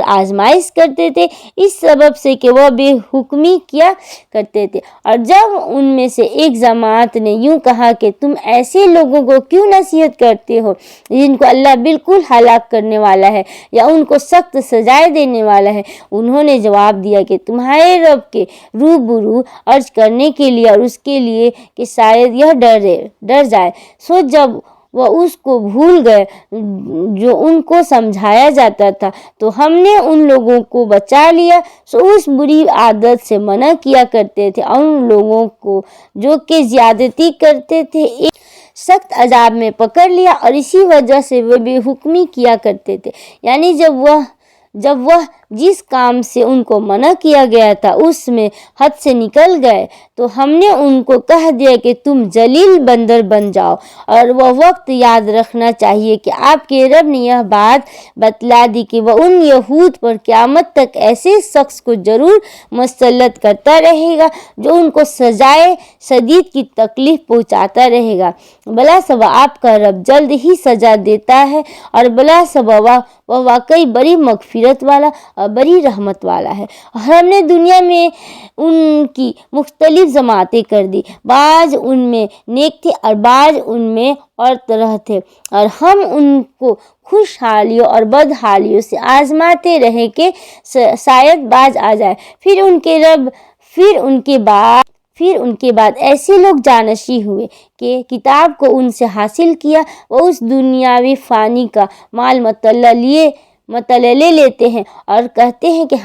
آزمائش کرتے تھے اس سبب سے کہ وہ بے حکمی کیا کرتے تھے۔ اور جب ان میں سے ایک جماعت نے یوں کہا کہ تم ایسے لوگوں کو کیوں نصیحت کرتے ہو جن کو اللہ بالکل ہلاک کرنے والا ہے یا ان کو سخت سزائیں دینے والا ہے، انہوں نے جواب دیا کہ تمہارے رب کے روبرو عرض کرنے کے لیے اور اس کے لیے کہ شاید یہ ڈر جائے۔ سو جب وہ اس کو بھول گئے جو ان کو سمجھایا جاتا تھا تو ہم نے ان لوگوں کو بچا لیا۔ سو اس بری عادت سے منع کیا کرتے تھے اور ان لوگوں کو جو کہ زیادتی کرتے تھے ایک سخت عذاب میں پکڑ لیا، اور اسی وجہ سے وہ بے حکمی کیا کرتے تھے، یعنی جب وہ جس کام سے ان کو منع کیا گیا تھا اس میں حد سے نکل گئے تو ہم نے ان کو کہہ دیا کہ تم ذلیل بندر بن جاؤ۔ اور وہ وقت یاد رکھنا چاہیے کہ آپ کے رب نے یہ بات بتلا دی کہ وہ ان یہود پر قیامت تک ایسے شخص کو ضرور مسلط کرتا رہے گا جو ان کو سزائے شدید کی تکلیف پہنچاتا رہے گا۔ بلا سوا آپ کا رب جلد ہی سزا دیتا ہے اور بلا سوا وہ واقعی بڑی مغفرت والا اور بڑی رحمت والا ہے۔ ہم نے دنیا میں ان کی مختلف جماعتیں کر دی، بعض ان میں نیک تھے اور بعض ان میں اور طرح تھے، اور ہم ان کو خوشحالیوں اور بدحالیوں سے آزماتے رہے کہ شاید باز آ جائے۔ پھر ان کے بعد ایسے لوگ جانشین ہوئے کہ کتاب کو ان سے حاصل کیا، وہ اس دنیاوی فانی کا مال مطلع لے لیتے ہیں اور کہتے ہیں کہ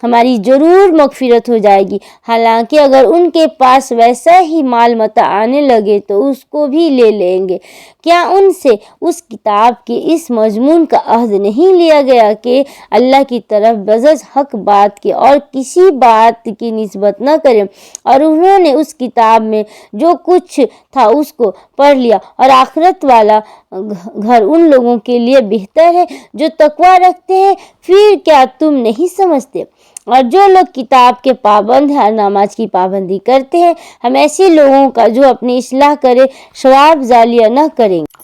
ہماری ضرور مغفرت ہو جائے گی، حالانکہ اگر ان کے پاس ویسا ہی مال متاع آنے لگے تو اس کو بھی لے لیں گے۔ کیا ان سے اس کتاب کے اس مضمون کا عہد نہیں لیا گیا کہ اللہ کی طرف بجز حق بات کے اور کسی بات کی نسبت نہ کریں، اور انہوں نے اس کتاب میں جو کچھ تھا اس کو پڑھ لیا، اور آخرت والا گھر ان لوگوں کے لیے بہتر ہے جو تقوی رکھتے ہیں؟ پھر کیا تم نہیں سمجھتے؟ اور جو لوگ کتاب کے پابند ہیں اور نماز کی پابندی کرتے ہیں، ہم ایسے لوگوں کا جو اپنی اصلاح کرے ثواب ضائع نہ کریں گے۔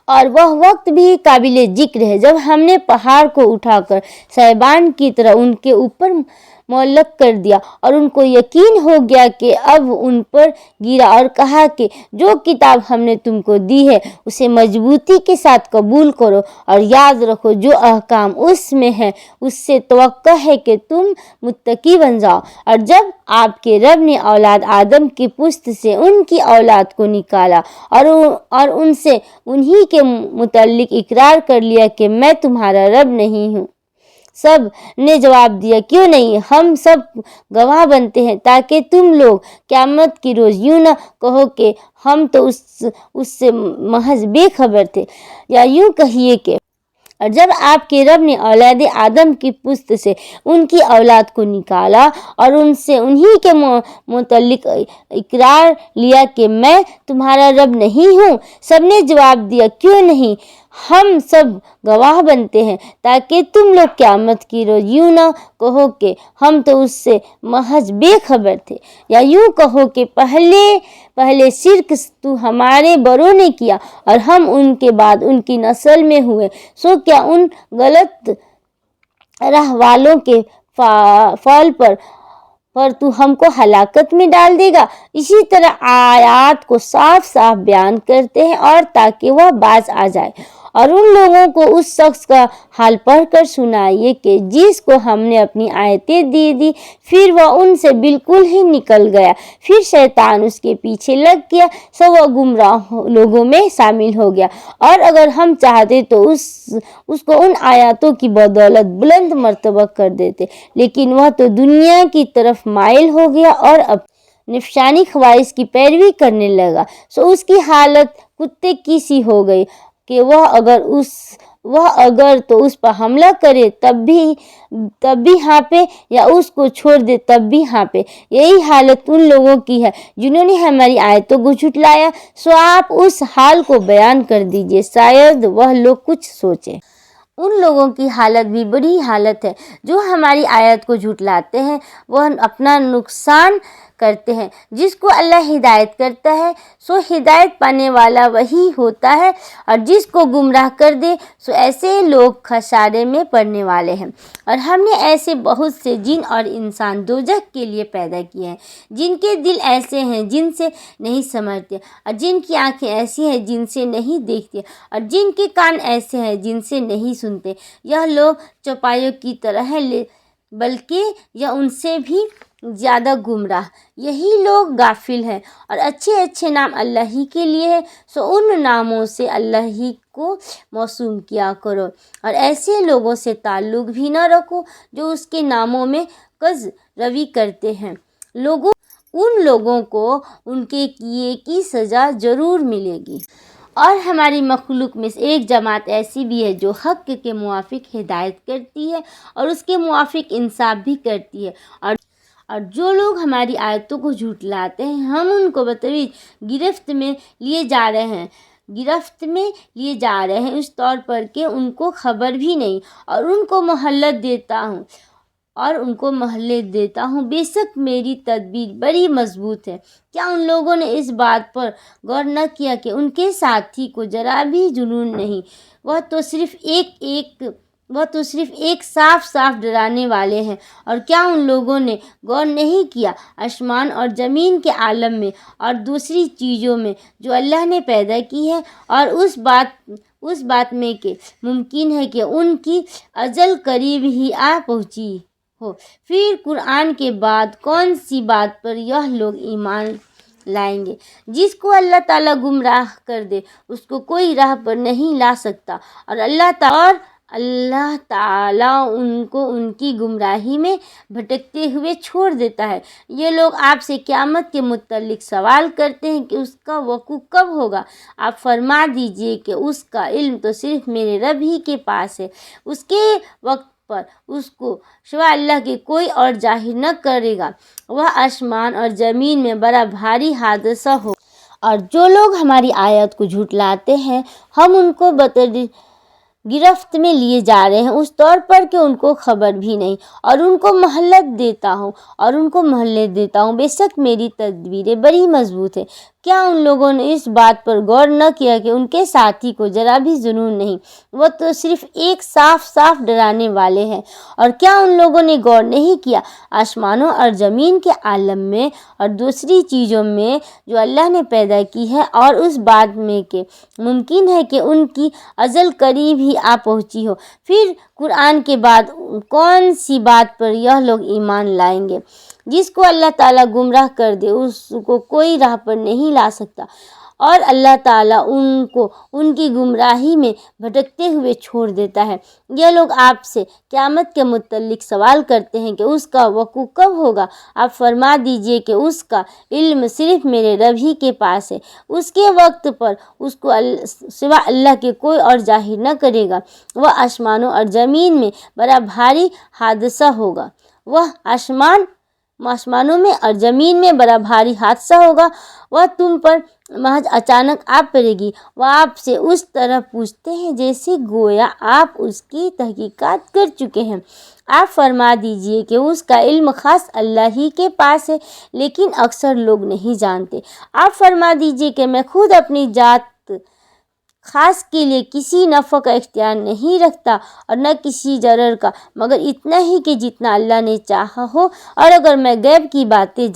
اور وہ وقت بھی قابل ذکر ہے جب ہم نے پہاڑ کو اٹھا کر صاحبان کی طرح ان کے اوپر معلق کر دیا، اور ان کو یقین ہو گیا کہ اب ان پر گرا، اور کہا کہ جو کتاب ہم نے تم کو دی ہے اسے مضبوطی کے ساتھ قبول کرو، اور یاد رکھو جو احکام اس میں ہیں اس سے توقع ہے کہ تم متقی بن جاؤ۔ اور جب آپ کے رب نے اولاد آدم کی پشت سے ان کی اولاد کو نکالا اور ان سے انہی کے متعلق اقرار کر لیا کہ میں تمہارا رب نہیں ہوں، سب نے جواب دیا کیوں نہیں، ہم سب گواہ بنتے ہیں، تاکہ تم لوگ قیامت کی روز یوں نہ کہو کہ ہم تو اس سے محض بے خبر تھے، یا یوں کہیے کہ اور جب آپ کے رب نے اولاد آدم کی پشت سے ان کی اولاد کو نکالا اور ان سے انہی کے متعلق اقرار لیا کہ میں تمہارا رب نہیں ہوں، سب نے جواب دیا کیوں نہیں، ہم سب گواہ بنتے ہیں، تاکہ تم لوگ قیامت کی روز یوں نہ کہو کہ ہم تو اس سے محض بے خبر تھے، یا یوں کہو کہ پہلے شرک تو ہمارے بڑوں نے کیا اور ہم ان کے بعد ان کی نسل میں ہوئے، سو کیا ان غلط راہ والوں کے فعل پر تو ہم کو ہلاکت میں ڈال دے گا۔ اسی طرح آیات کو صاف صاف بیان کرتے ہیں، اور تاکہ وہ باز آ جائے، اور ان لوگوں کو اس شخص کا حال پڑھ کر سنائیے کہ جس کو ہم نے اپنی آیتیں دی پھر وہ ان سے بالکل ہی نکل گیا، پھر شیطان اس کے پیچھے لگ گیا، سو وہ گمراہ لوگوں میں شامل ہو گیا، اور اگر ہم چاہتے تو اس کو ان آیاتوں کی بدولت بلند مرتبہ کر دیتے، لیکن وہ تو دنیا کی طرف مائل ہو گیا اور اب نفسانی خواہش کی پیروی کرنے لگا، سو اس کی حالت کتے کی سی ہو گئی کہ وہ اگر تو اس پر حملہ کرے تب بھی ہانپے، یا اس کو چھوڑ دے تب بھی ہانپے۔ یہی حالت ان لوگوں کی ہے جنہوں نے ہماری آیتوں کو جھٹلایا، سو آپ اس حال کو بیان کر دیجئے، شاید وہ لوگ کچھ سوچیں۔ ان لوگوں کی حالت بھی بری حالت ہے جو ہماری آیت کو جھٹلاتے ہیں، وہ اپنا نقصان کرتے ہیں۔ جس کو اللہ ہدایت کرتا ہے سو ہدایت پانے والا وہی ہوتا ہے، اور جس کو گمراہ کر دے سو ایسے لوگ خسارے میں پڑنے والے ہیں۔ اور ہم نے ایسے بہت سے جن اور انسان دوزخ کے لیے پیدا کیے ہیں، جن کے دل ایسے ہیں جن سے نہیں سمجھتے، اور جن کی آنکھیں ایسی ہیں جن سے نہیں دیکھتے، اور جن کے کان ایسے ہیں جن سے نہیں سنتے۔ یہ لوگ چوپایوں کی طرح ہیں، بلکہ یہ ان سے بھی زیادہ گمراہ۔ یہی لوگ غافل ہیں، اور اچھے نام اللہ ہی کے لیے ہیں، سو ان ناموں سے اللہ ہی کو موسوم کیا کرو، اور ایسے لوگوں سے تعلق بھی نہ رکھو جو اس کے ناموں میں کذ روی کرتے ہیں۔ ان لوگوں کو ان کے کیے کی سزا ضرور ملے گی۔ اور ہماری مخلوق میں ایک جماعت ایسی بھی ہے جو حق کے موافق ہدایت کرتی ہے اور اس کے موافق انصاف بھی کرتی ہے، اور جو لوگ ہماری آیتوں کو جھٹلاتے ہیں ہم ان کو بتدریج گرفت میں لیے جا رہے ہیں اس طور پر کہ ان کو خبر بھی نہیں، اور ان کو مہلت دیتا ہوں اور ان کو مہلت دیتا ہوں، بے شک میری تدبیر بڑی مضبوط ہے۔ کیا ان لوگوں نے اس بات پر غور نہ کیا کہ ان کے ساتھی کو ذرا بھی جنون نہیں، وہ تو صرف ایک صاف صاف ڈرانے والے ہیں۔ اور کیا ان لوگوں نے غور نہیں کیا آسمان اور زمین کے عالم میں اور دوسری چیزوں میں جو اللہ نے پیدا کی ہے، اور اس بات میں کہ ممکن ہے کہ ان کی اجل قریب ہی آ پہنچی ہو؟ پھر قرآن کے بعد کون سی بات پر یہ لوگ ایمان لائیں گے؟ جس کو اللہ تعالیٰ گمراہ کر دے اس کو کوئی راہ پر نہیں لا سکتا، اور اللہ تعالیٰ ان کو ان کی گمراہی میں بھٹکتے ہوئے چھوڑ دیتا ہے۔ یہ لوگ آپ سے قیامت کے متعلق سوال کرتے ہیں کہ اس کا وقوع کب ہوگا۔ آپ فرما دیجئے کہ اس کا علم تو صرف میرے رب ہی کے پاس ہے، اس کے وقت پر اس کو سوا اللہ کے کوئی اور ظاہر نہ کرے گا۔ وہ آسمان اور زمین میں بڑا بھاری حادثہ ہو، اور جو لوگ ہماری آیت کو جھٹلاتے ہیں ہم ان کو گرفت میں لیے جا رہے ہیں، اس طور پر کہ ان کو خبر بھی نہیں، اور ان کو مہلت دیتا ہوں، بے شک میری تدبیریں بڑی مضبوط ہیں۔ کیا ان لوگوں نے اس بات پر غور نہ کیا کہ ان کے ساتھی کو ذرا بھی جنون نہیں، وہ تو صرف ایک صاف صاف ڈرانے والے ہیں؟ اور کیا ان لوگوں نے غور نہیں کیا آسمانوں اور زمین کے عالم میں اور دوسری چیزوں میں جو اللہ نے پیدا کی ہے، اور اس بات میں کہ ممکن ہے کہ ان کی اجل قریب ہی آ پہنچی ہو؟ پھر قرآن کے بعد کون سی بات پر یہ لوگ ایمان لائیں گے؟ جس کو اللہ تعالیٰ گمراہ کر دے اس کو کوئی راہ پر نہیں لا سکتا، اور اللہ تعالیٰ ان کو ان کی گمراہی میں بھٹکتے ہوئے چھوڑ دیتا ہے۔ یہ لوگ آپ سے قیامت کے متعلق سوال کرتے ہیں کہ اس کا وقوع کب ہوگا۔ آپ فرما دیجئے کہ اس کا علم صرف میرے رب ہی کے پاس ہے، اس کے وقت پر اس کو سوا اللہ کے کوئی اور ظاہر نہ کرے گا۔ وہ آسمانوں اور زمین میں بڑا بھاری حادثہ ہوگا، وہ آسمانوں میں اور زمین میں بڑا بھاری حادثہ ہوگا، وہ تم پر محض اچانک آ پڑے گی۔ وہ آپ سے اس طرح پوچھتے ہیں جیسے گویا آپ اس کی تحقیقات کر چکے ہیں۔ آپ فرما دیجئے کہ اس کا علم خاص اللہ ہی کے پاس ہے، لیکن اکثر لوگ نہیں جانتے۔ آپ فرما دیجئے کہ میں خود اپنی ذات خاص کے لیے کسی نفع کا اختیار نہیں رکھتا اور نہ کسی ضرر کا، مگر اتنا ہی کہ جتنا اللہ نے چاہا ہو۔ اور اگر میں غیب کی باتیں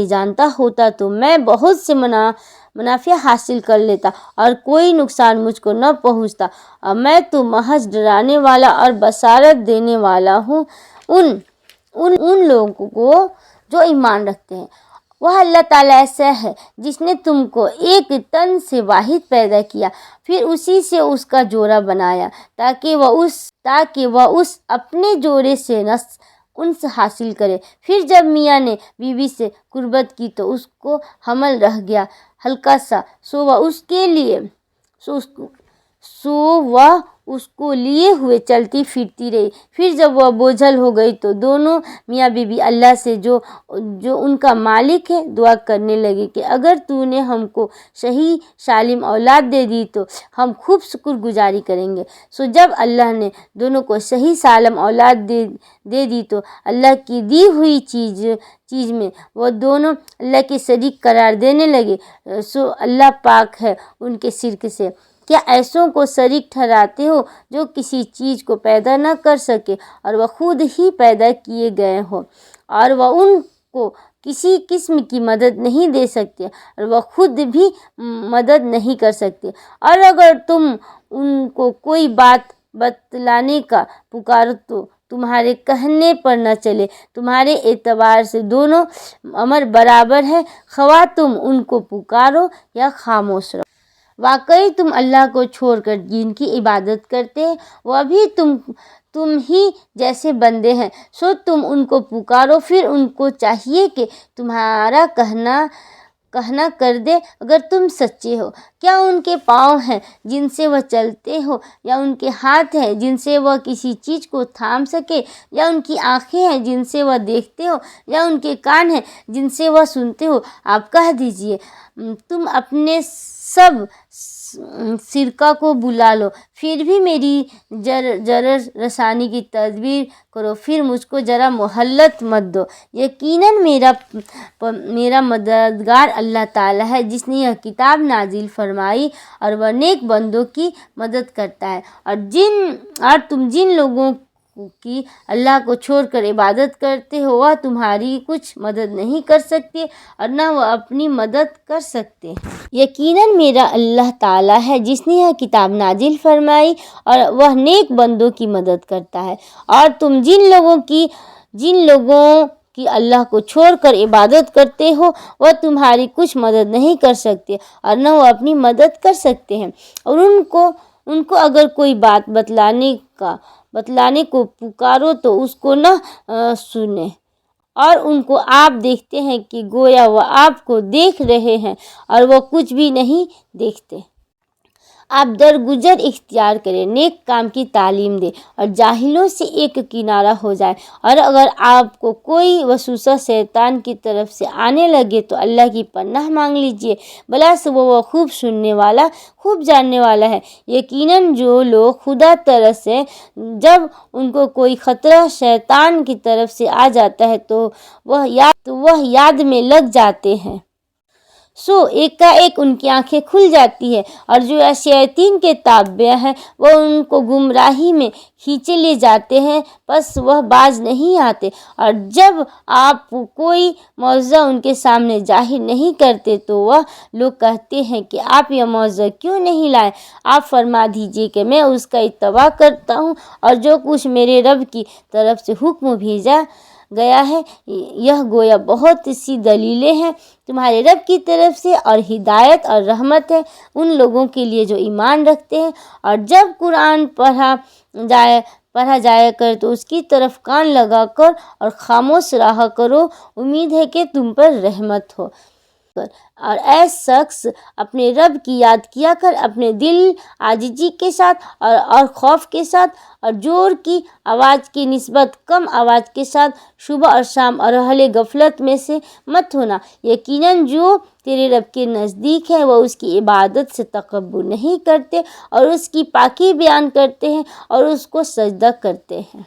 جانتا ہوتا تو میں بہت سے منافع حاصل کر لیتا اور کوئی نقصان مجھ کو نہ پہنچتا، اور میں تو محض ڈرانے والا اور بشارت دینے والا ہوں ان لوگوں کو جو ایمان رکھتے ہیں۔ وہ اللہ تعالیٰ ایسا ہے جس نے تم کو ایک تن سے واحد پیدا کیا، پھر اسی سے اس کا جوڑا بنایا تاکہ وہ اس اپنے جوڑے سے انس حاصل کرے۔ پھر جب میاں نے بیوی سے قربت کی تو اس کو حمل رہ گیا ہلکا سا، سو وہ اس کو لیے ہوئے چلتی پھرتی رہی۔ پھر جب وہ بوجھل ہو گئی تو دونوں میاں بیوی اللہ سے جو ان کا مالک ہے دعا کرنے لگے کہ اگر تو نے ہم کو صحیح سالم اولاد دے دی تو ہم خوب شکر گزاری کریں گے۔ سو جب اللہ نے دونوں کو صحیح سالم اولاد دے دی تو اللہ کی دی ہوئی چیز میں وہ دونوں اللہ کے شریک قرار دینے لگے، سو اللہ پاک ہے ان کے شرک سے۔ کیا ایسوں کو شریک ٹھہراتے ہو جو کسی چیز کو پیدا نہ کر سکے اور وہ خود ہی پیدا کیے گئے ہو، اور وہ ان کو کسی قسم کی مدد نہیں دے سکتے اور وہ خود بھی مدد نہیں کر سکتے؟ اور اگر تم ان کو کوئی بات بتلانے کا پکارو تو تمہارے کہنے پر نہ چلے۔ تمہارے اعتبار سے دونوں امر برابر ہے، خواہ تم ان کو پکارو یا خاموش رہو۔ واقعی تم اللہ کو چھوڑ کر جن کی عبادت کرتے ہیں وہ بھی تم ہی جیسے بندے ہیں، سو تم ان کو پکارو۔ پھر ان کو چاہیے کہ تمہارا کہنا کر دے اگر تم سچے ہو۔ کیا ان کے پاؤں ہیں جن سے وہ چلتے ہو، یا ان کے ہاتھ ہیں جن سے وہ کسی چیز کو تھام سکے، یا ان کی آنکھیں ہیں جن سے وہ دیکھتے ہو، یا ان کے کان ہیں جن سے وہ سنتے ہو؟ آپ کہہ دیجئے تم اپنے سرکہ کو بلا لو، پھر بھی میری ضرر رسانی کی تدبیر کرو، پھر مجھ کو ذرا مہلت مت دو۔ یقیناً میرا مددگار اللہ تعالیٰ ہے جس نے یہ کتاب نازل فرمائی اور وہ نیک بندوں کی مدد کرتا ہے۔ اور تم جن لوگوں کی اللہ کو چھوڑ کر عبادت کرتے ہو وہ تمہاری کچھ مدد نہیں کر سکتے اور نہ وہ اپنی مدد کر سکتے ہیں۔ یقیناً میرا اللہ تعالیٰ ہے جس نے یہ کتاب نازل فرمائی اور وہ نیک بندوں کی مدد کرتا ہے۔ اور تم جن لوگوں کی اللہ کو چھوڑ کر عبادت کرتے ہو وہ تمہاری کچھ مدد نہیں کر سکتے اور نہ وہ اپنی مدد کر سکتے ہیں۔ اور ان کو اگر کوئی بات بتلانے کو پکارو تو اس کو نہ سنے، اور ان کو آپ دیکھتے ہیں کہ گویا وہ آپ کو دیکھ رہے ہیں اور وہ کچھ بھی نہیں دیکھتے۔ آپ درگزر اختیار کریں، نیک کام کی تعلیم دیں اور جاہلوں سے ایک کنارہ ہو جائیں۔ اور اگر آپ کو کوئی وسوسہ شیطان کی طرف سے آنے لگے تو اللہ کی پناہ مانگ لیجئے، بلا سے وہ خوب سننے والا، خوب جاننے والا ہے۔ یقیناً جو لوگ خدا ترسیں جب ان کو کوئی خطرہ شیطان کی طرف سے آ جاتا ہے تو وہ یاد میں لگ جاتے ہیں، سو ایک ان کی آنکھیں کھل جاتی ہیں، اور جو شیاطین کے تابع ہیں وہ ان کو گمراہی میں کھینچے لے جاتے ہیں، پس وہ باز نہیں آتے۔ اور جب آپ کوئی معجزہ ان کے سامنے ظاہر نہیں کرتے تو وہ لوگ کہتے ہیں کہ آپ یہ معجزہ کیوں نہیں لائے؟ آپ فرما دیجئے کہ میں اس کا اتباع کرتا ہوں اور جو کچھ میرے رب کی طرف سے حکم بھیجا گیا ہے، یہ گویا بہت سی دلیلیں ہیں تمہارے رب کی طرف سے اور ہدایت اور رحمت ہے ان لوگوں کے لیے جو ایمان رکھتے ہیں۔ اور جب قرآن پڑھا جایا کرے تو اس کی طرف کان لگا کر اور خاموش رہا کرو، امید ہے کہ تم پر رحمت ہو۔ اور اے شخص اپنے رب کی یاد کیا کر، اپنے دل عاجزی کے ساتھ اور خوف کے ساتھ اور زور کی آواز کی نسبت کم آواز کے ساتھ صبح اور شام، اور اہل غفلت میں سے مت ہونا۔ یقیناً جو تیرے رب کے نزدیک ہے وہ اس کی عبادت سے تکبر نہیں کرتے اور اس کی پاکی بیان کرتے ہیں اور اس کو سجدہ کرتے ہیں۔